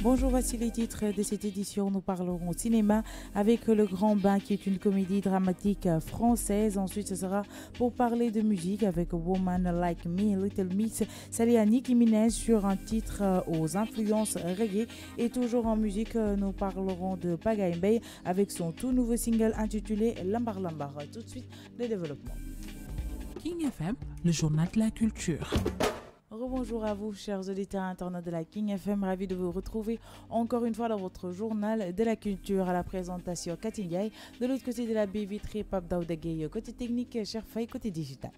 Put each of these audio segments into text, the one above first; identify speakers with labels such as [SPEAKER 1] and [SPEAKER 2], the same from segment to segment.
[SPEAKER 1] Bonjour, voici les titres de cette édition. Nous parlerons cinéma avec Le Grand Bain qui est une comédie dramatique française. Ensuite, ce sera pour parler de musique avec Woman Like Me, Little Mix, Salia Nicki Minaj sur un titre aux influences reggae. Et toujours en musique, nous parlerons de Pagaye Mbaye avec son tout nouveau single intitulé Lambar Lambar. Tout de suite, le développement.
[SPEAKER 2] King FM, le journal de la culture.
[SPEAKER 1] Rebonjour à vous, chers auditeurs internautes de la King FM. Ravi de vous retrouver encore une fois dans votre journal de la culture. À la présentation, Cathy Ndiaye. De l'autre côté de la baie vitrée, Pape Daouda Gueye. Côté technique, Cher Faye. Côté digital.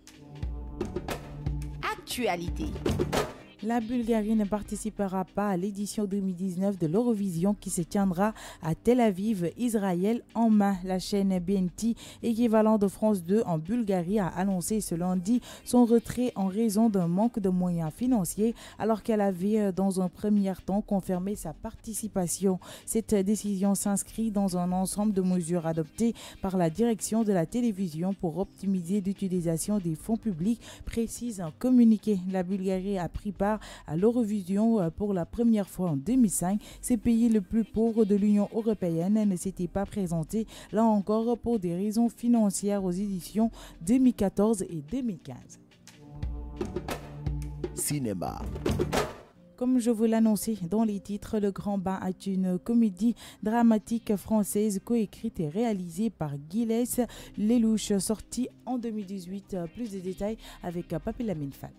[SPEAKER 3] Actualité.
[SPEAKER 1] La Bulgarie ne participera pas à l'édition 2019 de l'Eurovision qui se tiendra à Tel Aviv, Israël en mai. La chaîne BNT, équivalent de France 2 en Bulgarie, a annoncé ce lundi son retrait en raison d'un manque de moyens financiers alors qu'elle avait dans un premier temps confirmé sa participation. Cette décision s'inscrit dans un ensemble de mesures adoptées par la direction de la télévision pour optimiser l'utilisation des fonds publics, précise un communiqué. La Bulgarie a pris part à l'Eurovision pour la première fois en 2005. Ces pays le plus pauvres de l'Union européenne ne s'étaient pas présentés, là encore pour des raisons financières, aux éditions 2014 et 2015.
[SPEAKER 4] Cinéma.
[SPEAKER 1] Comme je vous l'annonçais dans les titres, Le Grand Bain est une comédie dramatique française coécrite et réalisée par Gilles Lelouch, sortie en 2018. Plus de détails avec Papy Lamine Fall.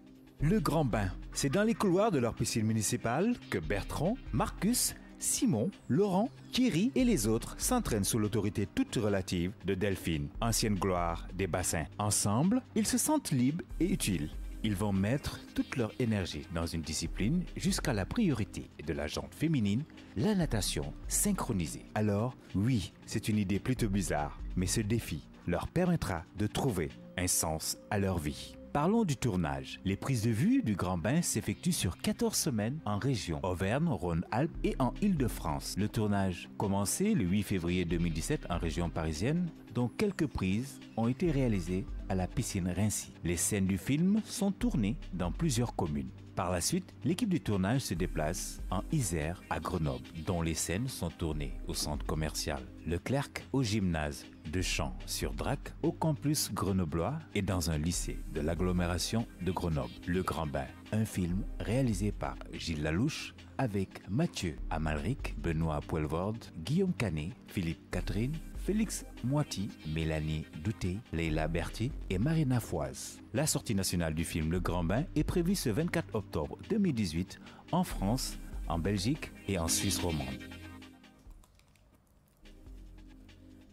[SPEAKER 4] Le Grand Bain, c'est dans les couloirs de leur piscine municipale que Bertrand, Marcus, Simon, Laurent, Thierry et les autres s'entraînent sous l'autorité toute relative de Delphine, ancienne gloire des bassins. Ensemble, ils se sentent libres et utiles. Ils vont mettre toute leur énergie dans une discipline jusqu'à la priorité de la jante féminine, la natation synchronisée. Alors, oui, c'est une idée plutôt bizarre, mais ce défi leur permettra de trouver un sens à leur vie. Parlons du tournage. Les prises de vue du Grand Bain s'effectuent sur 14 semaines en région Auvergne-Rhône-Alpes et en Île-de-France. Le tournage commencé le 8 février 2017 en région parisienne, dont quelques prises ont été réalisées à la piscine Rincy. Les scènes du film sont tournées dans plusieurs communes. Par la suite, l'équipe du tournage se déplace en Isère à Grenoble, dont les scènes sont tournées au centre commercial Leclerc, au gymnase de Champs-sur-Drac, au campus grenoblois et dans un lycée de l'agglomération de Grenoble. Le Grand Bain, un film réalisé par Gilles Lelouch avec Mathieu Amalric, Benoît Poelvoorde, Guillaume Canet, Philippe Catherine, Félix Moiti, Mélanie Douté, Leila Berthier et Marina Foise. La sortie nationale du film Le Grand Bain est prévue ce 24 octobre 2018 en France, en Belgique et en Suisse romande.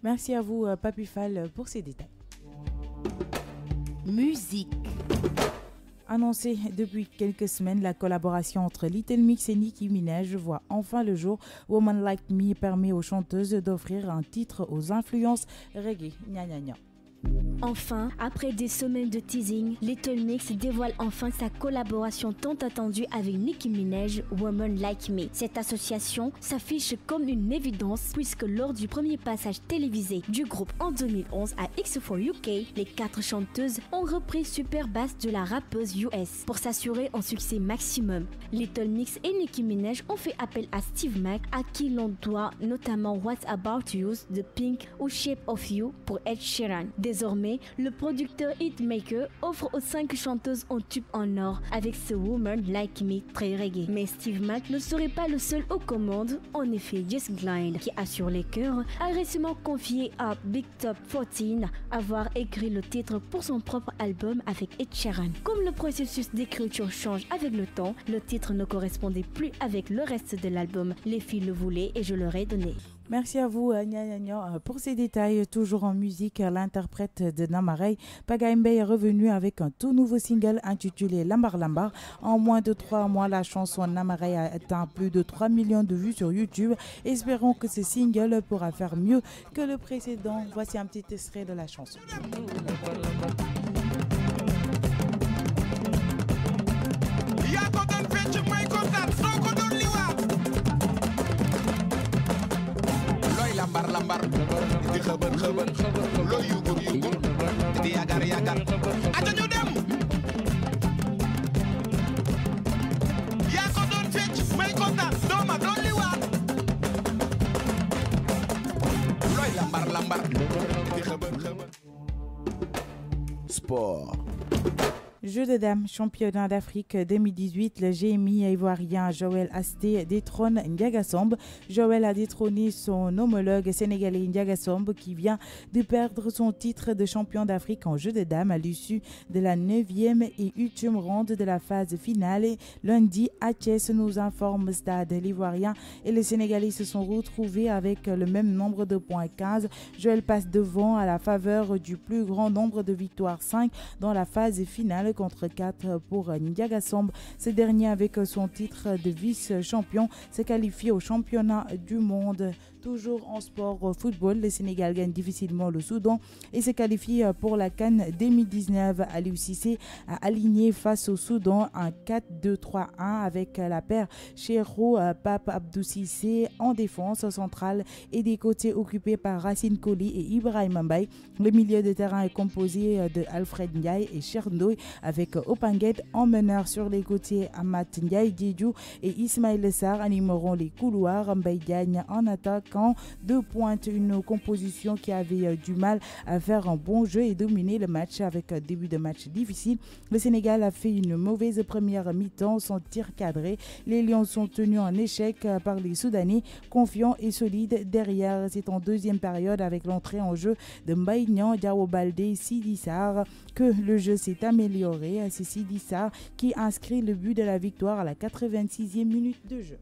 [SPEAKER 1] Merci à vous, Papy Fall, pour ces détails.
[SPEAKER 3] Musique.
[SPEAKER 1] Annoncée depuis quelques semaines, la collaboration entre Little Mix et Nicki Minaj voit enfin le jour. Woman Like Me permet aux chanteuses d'offrir un titre aux influences reggae. Gna gna gna.
[SPEAKER 5] Enfin, après des semaines de teasing, Little Mix dévoile enfin sa collaboration tant attendue avec Nicki Minaj, Woman Like Me. Cette association s'affiche comme une évidence puisque lors du premier passage télévisé du groupe en 2011 à X4 UK, les 4 chanteuses ont repris Super Bass de la rappeuse US pour s'assurer un succès maximum. Little Mix et Nicki Minaj ont fait appel à Steve Mac, à qui l'on doit notamment What About You de Pink ou Shape of You pour Ed Sheeran. Désormais, le producteur Hitmaker offre aux 5 chanteuses un tube en or avec ce Woman Like Me très reggae. Mais Steve Mac ne serait pas le seul aux commandes. En effet, Jess Glynne, qui assure les chœurs, a récemment confié à Big Top 14 avoir écrit le titre pour son propre album avec Ed Sheeran. Comme le processus d'écriture change avec le temps, le titre ne correspondait plus avec le reste de l'album. Les filles le voulaient et je leur ai donné.
[SPEAKER 1] Merci à vous, Gna Gna Gna, pour ces détails. Toujours en musique, l'interprète de Namarey, Pagaye Mbaye, est revenu avec un tout nouveau single intitulé Lambar Lambar. En moins de 3 mois, la chanson Namarey a atteint plus de 3 millions de vues sur YouTube. Espérons que ce single pourra faire mieux que le précédent. Voici un petit extrait de la chanson.
[SPEAKER 6] Lambar lambar di xëbër xëbër loo yugur yugur di yagar yagar ata ñu dem yaa ko doon fecc may kontaan dooma doon li
[SPEAKER 3] Sport.
[SPEAKER 1] Jeu de dames, championnat d'Afrique 2018, le GMI ivoirien Joël Asté détrône Ndiaga Samb. Joël a détrôné son homologue sénégalais Ndiaga Samb qui vient de perdre son titre de champion d'Afrique en jeu de dames à l'issue de la 9e et ultime ronde de la phase finale. Lundi, à Thiès, nous informe Stade. L'Ivoirien et les Sénégalais se sont retrouvés avec le même nombre de points 15. Joël passe devant à la faveur du plus grand nombre de victoires 5 dans la phase finale contre 4 pour Ndiaga Samb. Ce dernier, avec son titre de vice-champion, se qualifie au championnat du monde. Toujours en sport football, le Sénégal gagne difficilement le Soudan et se qualifie pour la CAN 2019. Aliou Cissé a aligné face au Soudan un 4-2-3-1 avec la paire Cheikhou Pape Abdou Cissé en défense centrale et des côtés occupés par Racine Koli et Ibrahim Mbaye. Le milieu de terrain est composé de Alfred Ndiaye et Chernoy avec Opanguet en meneur sur les côtés. Amat Ndiaye, Diédiou et Ismaël Sarr animeront les couloirs. Mbaye Diagne en attaque. Deux pointes, une composition qui avait du mal à faire un bon jeu et dominer le match avec un début de match difficile. Le Sénégal a fait une mauvaise première mi-temps sans tir cadré. Les Lions sont tenus en échec par les Soudanais, confiants et solides derrière. C'est en deuxième période avec l'entrée en jeu de Mbaïnian, Diao Baldé, Sidi Sarr que le jeu s'est amélioré. C'est Sidi Sarr qui inscrit le but de la victoire à la 86e minute de jeu.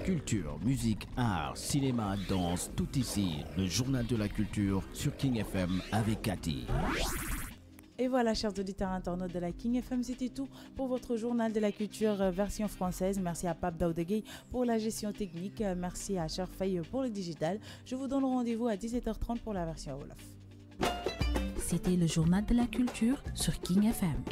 [SPEAKER 3] Culture, musique, art, cinéma, danse, tout ici. Le journal de la culture sur King FM avec Cathy.
[SPEAKER 1] Et voilà, chers auditeurs internautes de la King FM, c'était tout pour votre journal de la culture version française. Merci à Pape Daoudegui pour la gestion technique. Merci à Cher Faye pour le digital. Je vous donne rendez-vous à 17h30 pour la version Wolof.
[SPEAKER 2] C'était le journal de la culture sur King FM.